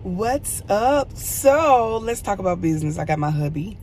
What's up? So let's talk about business. I got my hubby,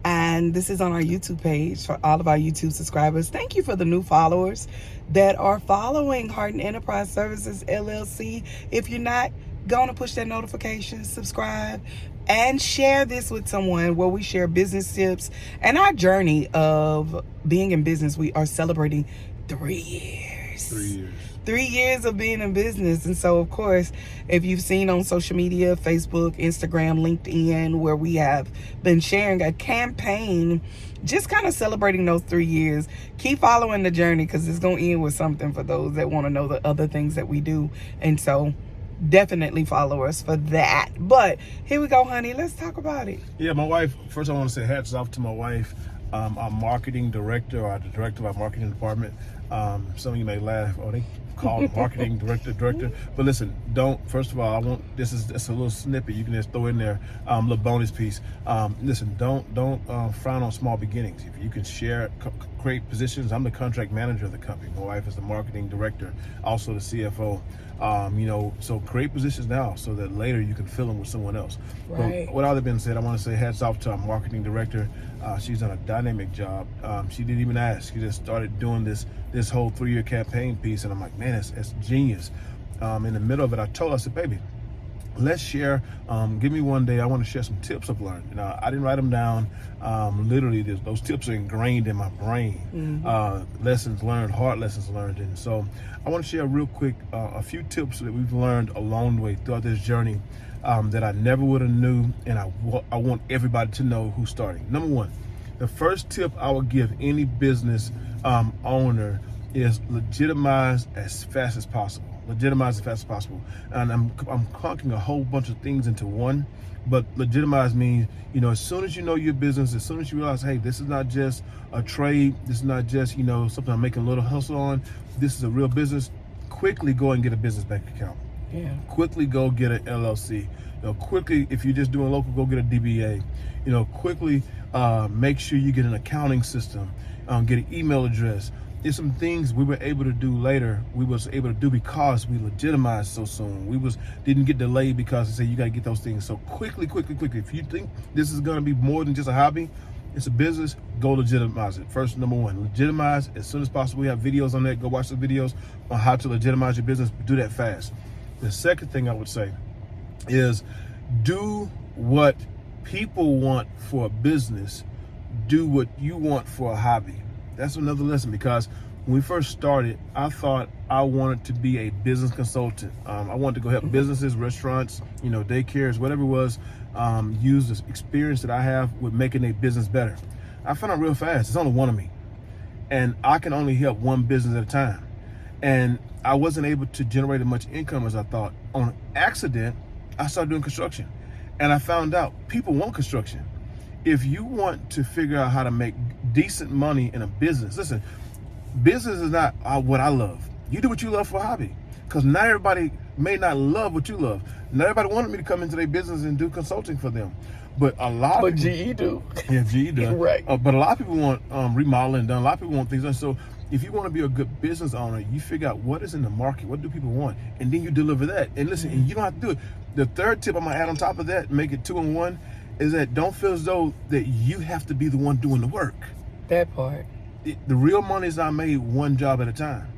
and this is on our YouTube page for all of our YouTube subscribers. Thank you for the new followers that are following Harden Enterprise Services LLC. If you're not, going to push that notification, subscribe, and share this with someone where we share business tips and our journey of being in business. We are celebrating 3 years. 3 years. 3 years of being in business. And so, of course, if you've seen on social media, Facebook, Instagram, LinkedIn, where we have been sharing a campaign, just kind of celebrating those 3 years, keep following the journey because it's going to end with something for those that want to know the other things that we do. And so definitely follow us for that. But here we go, honey. Let's talk about it. Yeah, my wife, first I want to say hats off to my wife, our marketing director, or the director of our marketing department. Some of you may laugh, oh, they called marketing director. But listen, first of all, that's a little snippet you can just throw in there, little bonus piece. Listen, don't frown on small beginnings. If you can share, create positions. I'm the contract manager of the company. My wife is the marketing director, also the CFO. So create positions now so that later you can fill them with someone else. Right. But with all that being said, I want to say hats off to our marketing director. She's done a dynamic job. She didn't even ask. She just started doing this whole 3-year campaign piece, and I'm like, man, that's genius. In the middle of it, I told her, I said, baby, let's share. Give me one day. I want to share some tips I've learned. Now, I didn't write them down. Literally, those tips are ingrained in my brain. Mm-hmm. Lessons learned, hard lessons learned. And so I want to share real quick a few tips that we've learned along the way throughout this journey that I never would have knew, and I want everybody to know who's starting. Number one, the first tip I would give any business owner is legitimize as fast as possible. Legitimize as fast as possible. And I'm clunking a whole bunch of things into one, but legitimize means, as soon as you know your business, as soon as you realize, hey, this is not just a trade, this is not just, something I'm making a little hustle on, this is a real business, quickly go and get a business bank account. Yeah. Quickly go get an LLC. Quickly, if you're just doing local, go get a DBA. Quickly make sure you get an accounting system, get an email address. There's some things we were able to do later. We was able to do because we legitimized so soon. We didn't get delayed because they say you got to get those things. So quickly. If you think this is going to be more than just a hobby, it's a business, go legitimize it. First, number one, legitimize as soon as possible. We have videos on that. Go watch the videos on how to legitimize your business. Do that fast. The second thing I would say is do what people want for a business. Do what you want for a hobby. That's another lesson, because when we first started, I thought I wanted to be a business consultant. I wanted to go help businesses, restaurants, daycares, whatever it was, use the experience that I have with making a business better. I found out real fast, there's only one of me, and I can only help one business at a time. And I wasn't able to generate as much income as I thought. On accident, I started doing construction, and I found out people want construction. If you want to figure out how to make decent money in a business, listen, business is not what I love. You do what you love for a hobby, because not everybody may not love what you love. Not everybody wanted me to come into their business and do consulting for them, but a lot of people, GE do. Yeah, GE does. Right. But a lot of people want remodeling done. A lot of people want things done. So if you want to be a good business owner, you figure out what is in the market, what do people want, and then you deliver that. And listen, and you don't have to do it. The third tip I'm gonna add on top of that, make it 2 in 1, is that don't feel as though that you have to be the one doing the work. That part. The real money is not made one job at a time.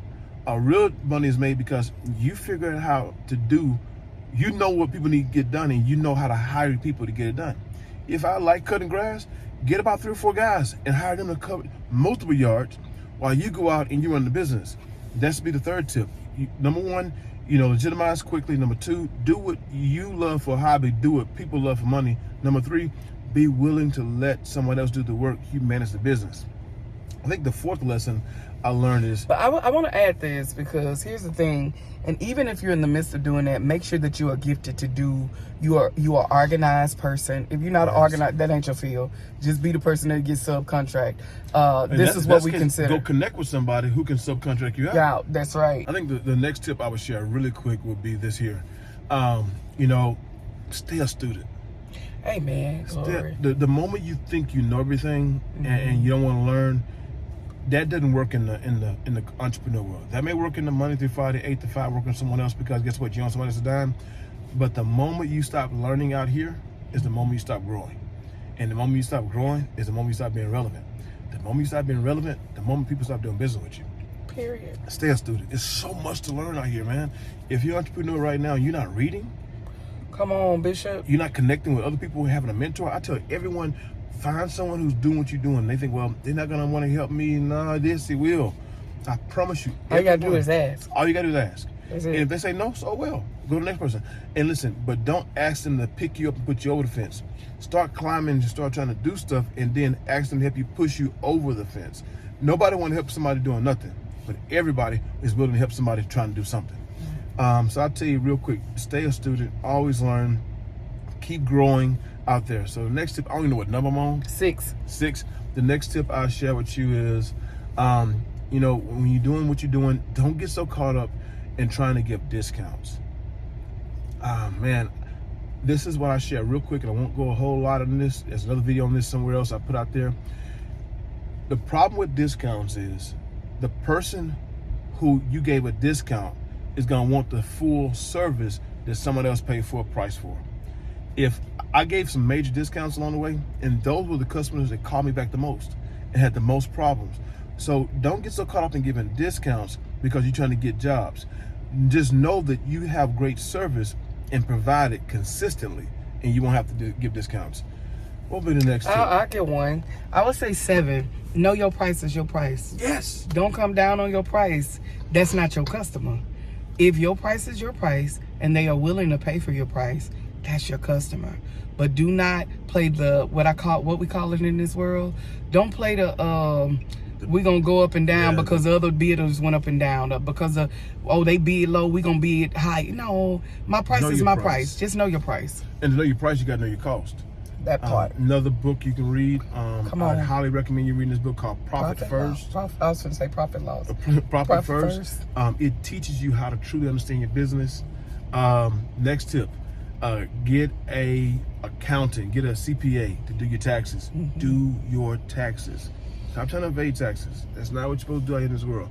Real money is made because you figure out how to do, you know what people need to get done, and you know how to hire people to get it done. If I like cutting grass, get about 3 or 4 guys and hire them to cover multiple yards while you go out and you run the business. That should be the third tip. Number one, legitimize quickly. Number 2, do what you love for a hobby. Do what people love for money. Number 3, be willing to let someone else do the work. You manage the business. I think the fourth lesson I learned is... But I want to add this, because here's the thing. And even if you're in the midst of doing that, make sure that you are gifted to do, you are organized person. If you're not organized, that ain't your field. Just be the person that gets subcontract. This is what we consider. Go connect with somebody who can subcontract you out. Yeah, that's right. I think the next tip I would share really quick would be this here. Stay a student. Hey man, the moment you think you know everything, and you don't want to learn, that doesn't work in the entrepreneur world. That may work in the Monday through Friday, 8 to 5, working for someone else, because guess what? You're on somebody else's dime. But the moment you stop learning out here is the moment you stop growing. And the moment you stop growing is the moment you stop being relevant. The moment you stop being relevant, the moment people stop doing business with you. Period. Stay a student. It's so much to learn out here, man. If you're an entrepreneur right now and you're not reading, come on, Bishop. You're not connecting with other people, having a mentor. I tell everyone, find someone who's doing what you're doing. They think, well, they're not going to want to help me. No, this, it will. I promise you. All you got to do is ask. All you got to do is ask. That's and it. if they say no, so well. Go to the next person. And listen, but don't ask them to pick you up and put you over the fence. Start climbing and start trying to do stuff, and then ask them to help you push you over the fence. Nobody want to help somebody doing nothing, but everybody is willing to help somebody trying to do something. So I'll tell you real quick, stay a student, always learn, keep growing out there. So the next tip, I don't even know what number I'm on. 6. The next tip I'll share with you is, you know, when you're doing what you're doing, don't get so caught up in trying to give discounts. Man, this is what I share real quick, and I won't go a whole lot on this. There's another video on this somewhere else I put out there. The problem with discounts is the person who you gave a discount is going to want the full service that someone else paid full price for. If I gave some major discounts along the way, and those were the customers that called me back the most and had the most problems. So don't get so caught up in giving discounts because you're trying to get jobs. Just know that you have great service and provide it consistently, and you won't have to give discounts. What will be the next tip? I'll get one. I would say 7. Know your price is your price. Yes. Don't come down on your price. That's not your customer. If your price is your price and they are willing to pay for your price, that's your customer. But do not play what we call it in this world. Don't play we're gonna go up and down because other bidders went up and down, because they bid low, we're gonna bid high. No, my price is my price. Just know your price. And to know your price, you gotta know your cost. That part. Another book you can read. Come on. I highly recommend you reading this book called Profit First. I was going to say Profit Loss. Profit First. It teaches you how to truly understand your business. Next tip, get a accountant, get a CPA to do your taxes. Mm-hmm. Do your taxes. Stop trying to evade taxes. That's not what you're supposed to do out here in this world.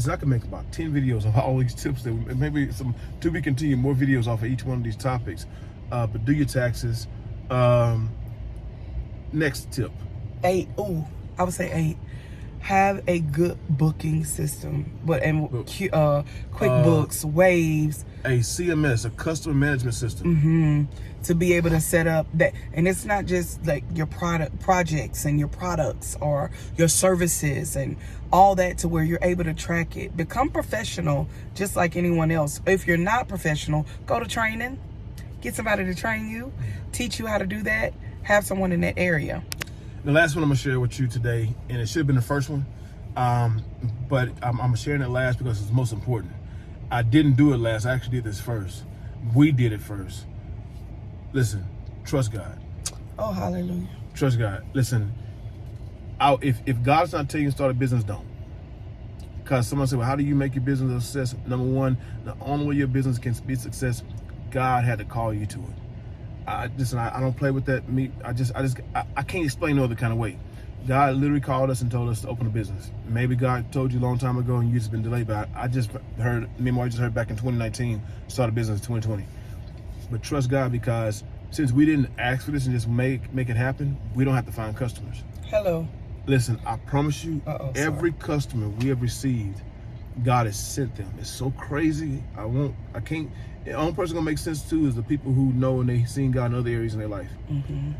I can make about 10 videos of all these tips, that maybe some to be continued, more videos off of each one of these topics. But do your taxes. Next tip. 8. Ooh, I would say 8. Have a good booking system, QuickBooks, Waves, a CMS, a customer management system, to be able to set up that. And it's not just like your projects and your products or your services and all that, to where you're able to track it. Become professional, just like anyone else. If you're not professional, go to training. Get somebody to train you, teach you how to do that. Have someone in that area. The last one I'm gonna share with you today, and it should have been the first one, but I'm sharing it last because it's most important. I didn't do it last. I actually did this first. We did it first. Listen, trust God. Oh, hallelujah. Trust God. Listen, if God's not telling you to start a business, don't. Because someone said, well, how do you make your business a success? Number one, the only way your business can be a success, God had to call you to it. I don't play with that. I can't explain no other kind of way. God literally called us and told us to open a business. Maybe God told you a long time ago and you've just been delayed, but I just heard back in 2019, start a business in 2020. But trust God, because since we didn't ask for this and just make it happen, we don't have to find customers. Hello. Listen, I promise you, every customer we have received, God has sent them. It's so crazy. I can't. The only person gonna make sense too is the people who know and they've seen God in other areas in their life. Mm-hmm.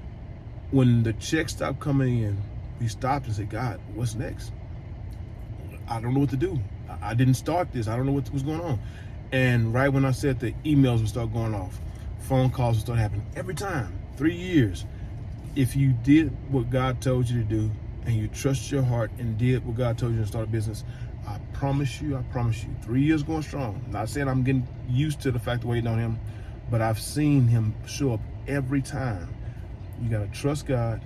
When the checks stopped coming in, we stopped and said, God, what's next? I don't know what to do. I didn't start this. I don't know what was going on. And right when I said, the emails would start going off, phone calls would start happening every time. 3 years. If you did what God told you to do and you trust your heart and did what God told you to start a business, I promise you, 3 years going strong. I'm not saying I'm getting used to the fact of waiting on him, but I've seen him show up every time. You got to trust God.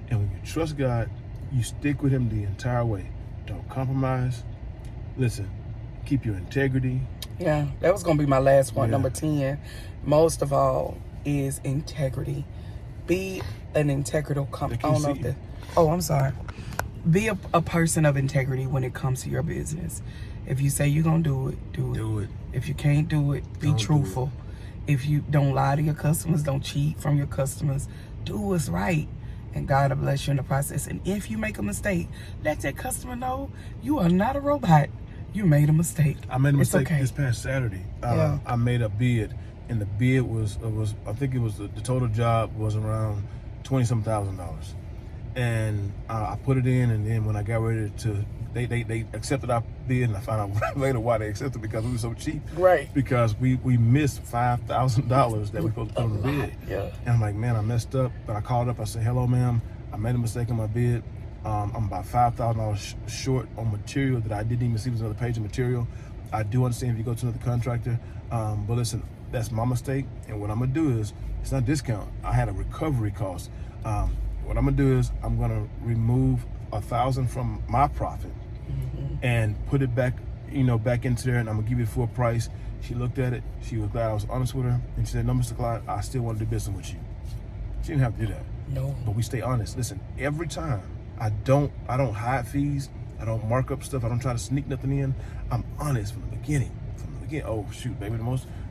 And when you trust God, you stick with him the entire way. Don't compromise. Listen, keep your integrity. Yeah, that was going to be my last one. Yeah. Number 10, most of all, is integrity. Be an integral company. I'm sorry. Be a person of integrity when it comes to your business. If you say you're going to do it, do it. If you can't do it, be truthful. If you don't lie to your customers, don't cheat from your customers, do what's right, and God will bless you in the process. And if you make a mistake, let that customer know you are not a robot. You made a mistake. I made a mistake okay. this past Saturday. Yeah. I made a bid, and the bid was I think it was the total job was around $20,000. And I put it in, and then when I got ready to, they accepted our bid, and I found out later why they accepted, because we were so cheap. Right. Because we missed $5,000 that we supposed to put on the bid. Yeah. And I'm like, man, I messed up. But I called up. I said, hello, ma'am. I made a mistake on my bid. I'm about $5,000 short on material that I didn't even see was another page of material. I do understand if you go to another contractor, but listen, that's my mistake. And what I'm gonna do is, it's not a discount. I had a recovery cost. What I'm gonna do is, I'm gonna remove $1,000 from my profit and put it back, back into there, and I'm gonna give you full price. She looked at it. She was glad I was honest with her, and she said, "No, Mr. Clyde, I still want to do business with you." She didn't have to do that. No. But we stay honest. Listen, every time I don't hide fees. I don't mark up stuff. I don't try to sneak nothing in. I'm honest from the beginning. Oh shoot, baby,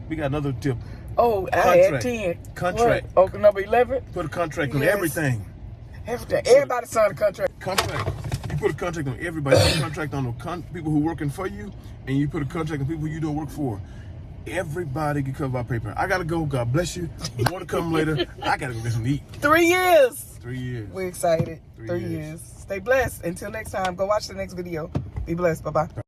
we got another tip. Oh, I had 10. Contract. What? Number 11. Put a contract on everything. Everything. Everybody signed a contract. You put a contract on everybody. You put a contract on the people who working for you, and you put a contract on people you don't work for. Everybody get covered by paper. I gotta go. God bless you. More to come later. I gotta go get some to eat. 3 years. 3 years. We're excited. 3 3 years. Stay blessed. Until next time, go watch the next video. Be blessed. Bye-bye.